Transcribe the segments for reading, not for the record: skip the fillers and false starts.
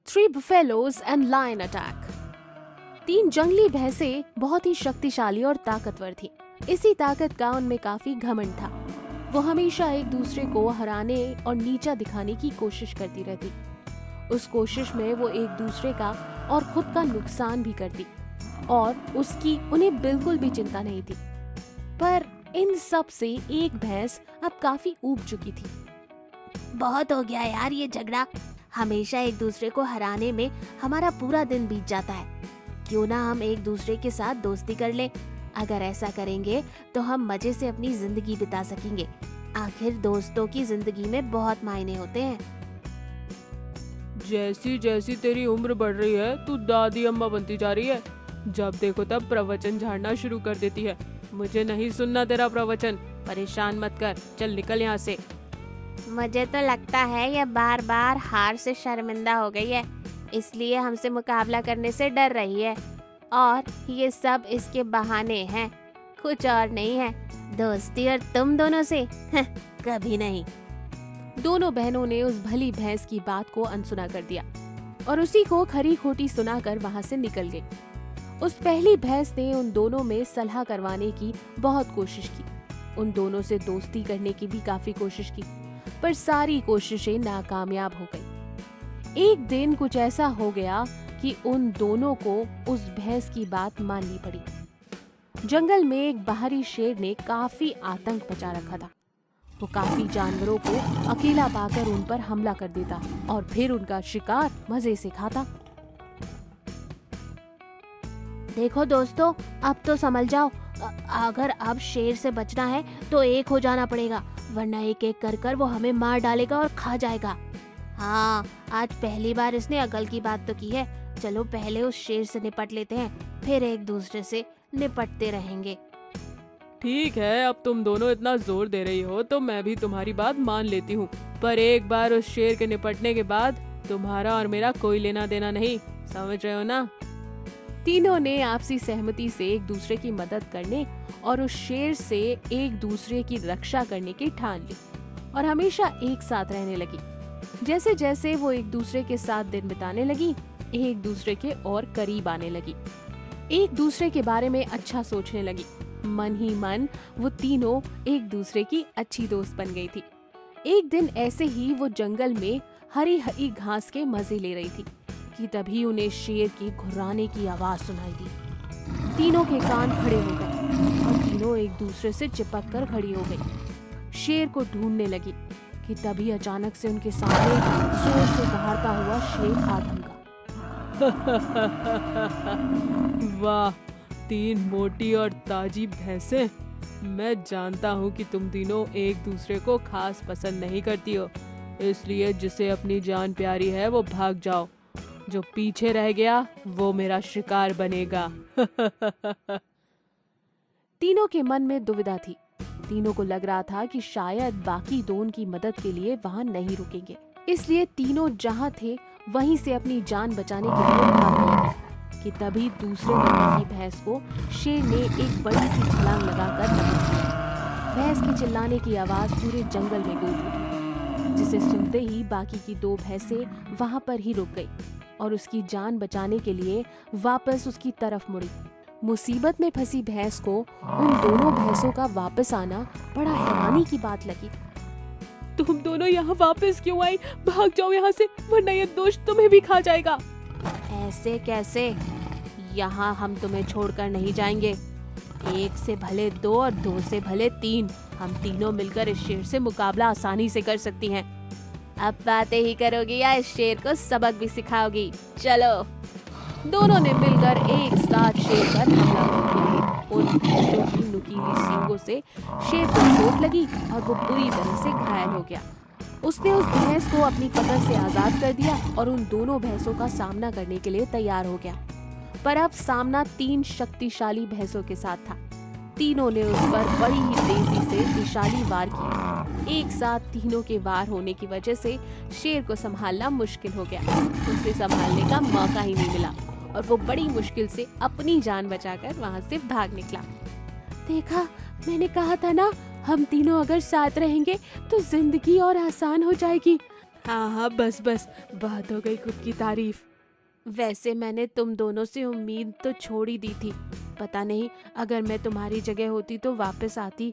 Three buffaloes and lion attack. 3 जंगली भैंसें बहुत ही शक्तिशाली और ताकतवर थी। इसी ताकत का उनमें काफी घमंड था। वो हमेशा एक दूसरे को हराने और नीचा दिखाने की कोशिश करती रहती। उस कोशिश में वो एक दूसरे का और खुद का नुकसान भी करती और उसकी उन्हें बिल्कुल भी चिंता नहीं थी। पर इन सब से एक भैंस अब काफी ऊब चुकी थी। बहुत हो गया यार ये झगड़ा। हमेशा एक दूसरे को हराने में हमारा पूरा दिन बीत जाता है। क्यों ना हम एक दूसरे के साथ दोस्ती कर लें। अगर ऐसा करेंगे तो हम मजे से अपनी जिंदगी बिता सकेंगे। आखिर दोस्तों की जिंदगी में बहुत मायने होते हैं। जैसी जैसी तेरी उम्र बढ़ रही है तू दादी अम्मा बनती जा रही है। जब देखो तब प्रवचन झाड़ना शुरू कर देती है। मुझे नहीं सुनना तेरा प्रवचन। परेशान मत कर, चल निकल यहाँ से। मुझे तो लगता है ये बार बार हार से शर्मिंदा हो गई है, इसलिए हमसे मुकाबला करने से डर रही है। और ये सब इसके बहाने हैं, कुछ और नहीं है। दोस्ती और तुम दोनों से कभी नहीं। दोनों बहनों ने उस भली भैंस की बात को अनसुना कर दिया और उसी को खरी खोटी सुनाकर वहां से निकल गई। उस पहली भैंस ने उन दोनों में सलाह करवाने की बहुत कोशिश की। उन दोनों से दोस्ती करने की भी काफी कोशिश की, पर सारी कोशिशें नाकामयाब हो गई। एक दिन कुछ ऐसा हो गया कि उन दोनों को उस भैंस की बात माननी पड़ी। जंगल में एक बाहरी शेर ने काफी आतंक मचा रखा था। वो काफी जानवरों को अकेला पाकर उन पर हमला कर देता और फिर उनका शिकार मजे से खाता। देखो दोस्तों, अब तो समझ जाओ, अगर अब शेर से बचना है तो एक हो जाना पड़ेगा, वरना एक एक कर कर वो हमें मार डालेगा और खा जाएगा। हाँ, आज पहली बार इसने अकल की बात तो की है। चलो पहले उस शेर से निपट लेते हैं, फिर एक दूसरे से निपटते रहेंगे। ठीक है, अब तुम दोनों इतना जोर दे रही हो तो मैं भी तुम्हारी बात मान लेती हूँ, पर एक बार उस शेर के निपटने के बाद तुम्हारा और मेरा कोई लेना देना नहीं, समझ रहे हो ना? तीनों ने आपसी सहमति से एक दूसरे की मदद करने और उस शेर से एक दूसरे की रक्षा करने की ठान ली और हमेशा एक साथ रहने लगी। जैसे जैसे वो एक दूसरे के साथ दिन बिताने लगी, एक दूसरे के और करीब आने लगी, एक दूसरे के बारे में अच्छा सोचने लगी। मन ही मन वो तीनों एक दूसरे की अच्छी दोस्त बन गई थी। एक दिन ऐसे ही वो जंगल में हरी हरी घास के मजे ले रही थी कि तभी उन्हें शेर की घुर्राने की आवाज सुनाई दी। तीनों के कान खड़े हो गए और तीनों एक दूसरे से चिपक कर खड़ी हो गई। शेर को ढूंढने लगी कि तभी अचानक से उनके सामने जोर से दहाड़ता हुआ शेर आ धमका। वाह, 3 मोटी और ताजी भैंसें। मैं जानता हूँ कि तुम तीनों एक दूसरे को खास पसंद नहीं करती हो, इसलिए जिसे अपनी जान प्यारी है वो भाग जाओ। जो पीछे रह गया वो मेरा शिकार बनेगा। तीनों के मन में दुविधा थी। तीनों को लग रहा था कि शायद बाकी दो उनकी मदद के लिए वहां नहीं रुकेंगे, इसलिए तीनों जहां थे वहीं से अपनी जान बचाने के लिए भाग गए कि तभी दूसरे नंबर की भैंस को शेर ने एक बड़ी सी छलांग लगाकर लपक दिया। भैंस के चिल्लाने की आवाज पूरे जंगल में गूंज उठी, जिसे सुनते ही बाकी की 2 भैंसें वहां पर ही रुक गई और उसकी जान बचाने के लिए वापस उसकी तरफ मुड़ी। मुसीबत में फंसी भैंस को उन दोनों भैंसों का वापस आना बड़ा हैरानी की बात लगी। तुम दोनों यहाँ वापस क्यों आई? भाग जाओ यहाँ से, वरना ये दोस्त तुम्हें भी खा जाएगा। ऐसे कैसे? यहाँ हम तुम्हें छोड़कर नहीं जाएंगे। 1 से भले 2 और 2 से भले 3, हम तीनों मिलकर इस शेर से मुकाबला आसानी से कर सकती हैं। अब बातें ही करोगी या इस शेर को सबक भी सिखाओगी? चलो। दोनों ने मिलकर एक साथ शेर पर हमला किया। उन भैंसों की नुकीली सींगों से शेर को चोट लगी और वो बुरी तरह से घायल हो गया। उसने उस भैंस को अपनी पकड़ से आजाद कर दिया और उन दोनों भैंसों का सामना करने के लिए तैयार हो गया। पर अब सामना 3 शक्तिशाली भैंसों के साथ था। तीनों ने उस पर बड़ी ही तेजी से विशाली वार किए। एक साथ तीनों के वार होने की वजह से शेर को संभालना मुश्किल हो गया। उसे संभालने का मौका ही नहीं मिला और वो बड़ी मुश्किल से अपनी जान बचाकर वहां से भाग निकला। देखा, मैंने कहा था ना, हम तीनों अगर साथ रहेंगे तो जिंदगी और आसान हो जाएगी। हाँ हाँ, बस बस, बहुत हो गई खुद की तारीफ। वैसे मैंने तुम दोनों से उम्मीद तो छोड़ ही दी थी। पता नहीं अगर मैं तुम्हारी जगह होती तो वापस आती।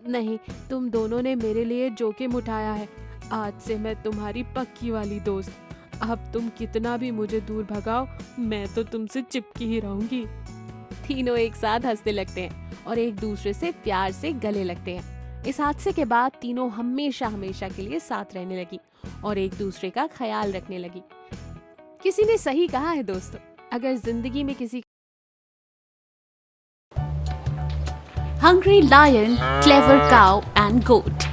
नहीं, तुम दोनों ने मेरे लिए जोखिम उठाया है। आज से मैं तुम्हारी पक्की वाली दोस्त। अब तुम कितना भी मुझे दूर भगाओ, मैं तो तुमसे चिपकी ही रहूंगी। तीनों एक साथ हंसने लगते हैं और एक दूसरे से प्यार से गले लगते हैं। इस हादसे के बाद तीनों हमेशा हमेशा के लिए साथ रहने लगी और एक दूसरे का ख्याल रखने लगी। किसी ने सही कहा है दोस्तों, अगर जिंदगी में किसी hungry lion, clever cow and goat.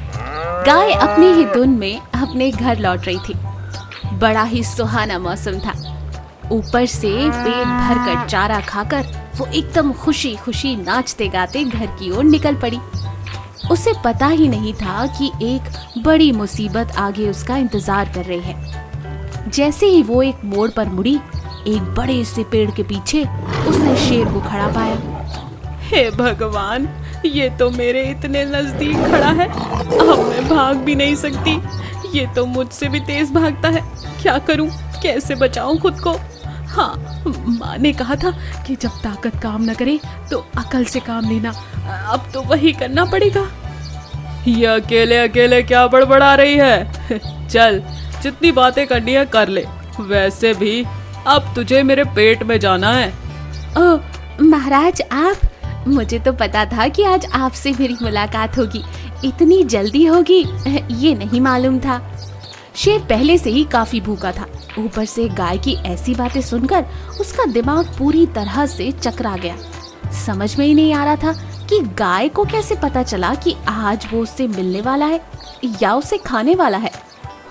गाय अपनी ही धुन में अपने घर लौट रही थी। बड़ा ही सुहाना मौसम था। ऊपर से पेट भरकर चारा खाकर वो एकदम खुशी खुशी नाचते गाते घर की ओर निकल पड़ी। उसे पता ही नहीं था कि एक बड़ी मुसीबत आगे उसका इंतजार कर रही है। जैसे ही वो एक मोड़ पर मुड़ी, एक बड़े से पेड़ के पीछे उसने शेर को खड़ा पाया। हे भगवान, ये तो मेरे इतने नजदीक खड़ा है, अब मैं भाग भी नहीं सकती। ये तो मुझसे भी तेज भागता है। क्या करूं, कैसे बचाऊं खुद को? हाँ, माँ ने कहा था कि जब ताकत काम न करे तो अकल से काम लेना। अब तो वही करना पड़ेगा। ये अकेले अकेले क्या बड़बड़ा रही है? चल, जितनी बातें करनी है कर ले। वैसे भी अब तुझे मेरे पेट में जाना है। ओह महाराज, आप? मुझे तो पता था कि आज आपसे मेरी मुलाकात होगी। इतनी जल्दी होगी ये नहीं मालूम था। शेर पहले से ही काफी भूखा था। ऊपर से गाय की ऐसी बातें सुनकर उसका दिमाग पूरी तरह से चकरा गया। समझ में ही नहीं आ रहा था कि गाय को कैसे पता चला कि आज वो उससे मिलने वाला है या उसे खाने वाला है।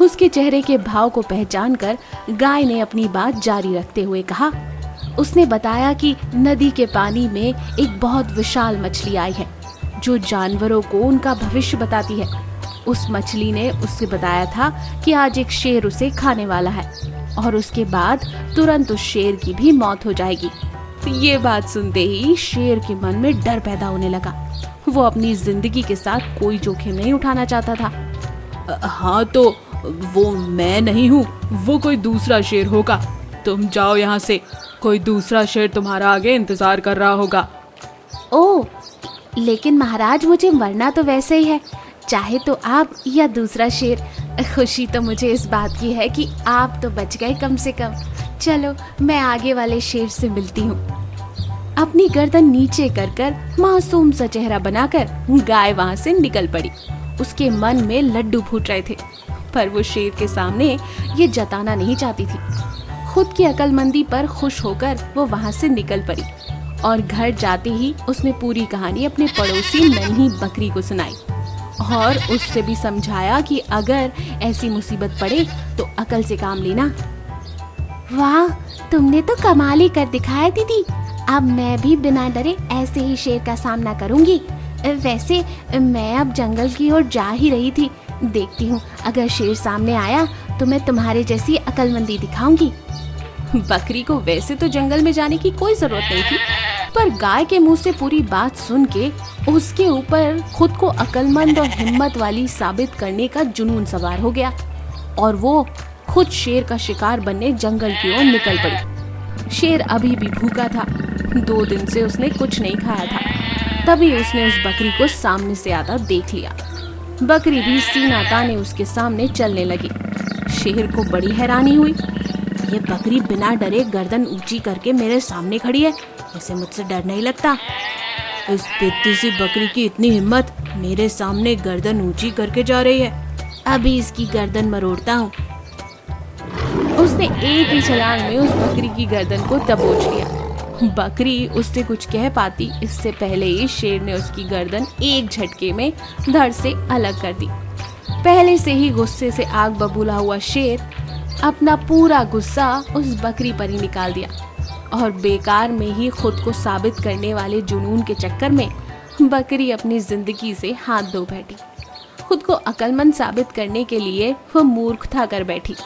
उसके चेहरे के भाव को पहचानकर गाय ने अपनी बात जारी रखते हुए कहा। उसने बताया कि नदी के पानी में एक बहुत विशाल मछली आई है जो जानवरों को उनका भविष्य बताती है। उस मछली ने उससे बताया था कि आज एक शेर उसे खाने वाला है और उसके बाद तुरंत उस शेर की भी मौत हो जाएगी। ये बात सुनते ही शेर के मन में डर पैदा होने लगा। वो अपनी जिंदगी के साथ कोई जोखिम नहीं उठाना चाहता था। हाँ तो वो मैं नहीं हूँ, वो कोई दूसरा शेर होगा। तुम जाओ यहाँ से, कोई दूसरा शेर तुम्हारा आगे इंतजार कर रहा होगा। ओह, लेकिन महाराज मुझे मरना तो वैसे ही है, चाहे तो आप या दूसरा शेर। खुशी तो मुझे इस बात की है कि आप तो बच गए कम से कम। चलो मैं आगे वाले शेर से मिलती हूँ। अपनी गर्दन नीचे कर कर मासूम सा चेहरा बनाकर गाय वहाँ से निकल पड़ी। उसके मन में लड्डू फूट रहे थे, पर वो शेर के सामने ये जताना नहीं चाहती थी। खुद की अकलमंदी पर खुश होकर वो वहाँ से निकल पड़ी और घर जाते ही उसने पूरी कहानी अपने पड़ोसी नन्ही बकरी को सुनाई और उससे भी समझाया कि अगर ऐसी मुसीबत पड़े तो अकल से काम लेना। वाह, तुमने तो कमाल ही कर दिखाया दीदी। अब मैं भी बिना डरे ऐसे ही शेर का सामना करूंगी। वैसे मैं अब जंगल की ओर जा ही रही थी। देखती हूँ अगर शेर सामने आया तो मैं तुम्हारे जैसी अकलमंदी दिखाऊंगी। बकरी को वैसे तो जंगल में जाने की कोई जरूरत नहीं थी, पर गाय के मुंह से पूरी बात सुन के उसके ऊपर खुद को अकलमंद और हिम्मत वाली साबित करने का जुनून सवार हो गया और वो खुद शेर का शिकार बनने जंगल की ओर निकल पड़ी। शेर अभी भी भूखा था। 2 दिन से उसने कुछ नहीं खाया था। तभी उसने उस बकरी को सामने से आता देख लिया। बकरी भी सीना ताने उसके सामने चलने लगी। शेर को बड़ी हैरानी हुई। ये बकरी बिना डरे गर्दन ऊंची करके मेरे सामने खड़ी है, इसे मुझसे डर नहीं लगता। इस पित्ती सी बकरी की इतनी हिम्मत, मेरे सामने गर्दन ऊंची करके जा रही है। अभी इसकी गर्दन मरोड़ता हूँ। उसने एक ही छलांग में उस बकरी की गर्दन को दबोच लिया। बकरी उससे कुछ कह पाती इससे पहले ही शेर ने उसकी गर्दन एक झटके में धड़ से अलग कर दी। पहले से ही गुस्से से आग बबूला हुआ शेर अपना पूरा गुस्सा उस बकरी पर ही निकाल दिया और बेकार में ही खुद को साबित करने वाले जुनून के चक्कर में बकरी अपनी जिंदगी से हाथ धो बैठी। खुद को अक्लमंद साबित करने के लिए वह मूर्खता कर बैठी।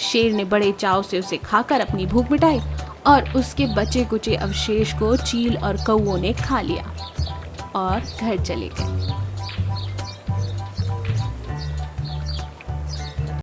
शेर ने बड़े चाव से उसे खाकर अपनी भूख मिटाई और उसके बचे कुचे अवशेष को चील और कौओं ने खा लिया और घर चले गए।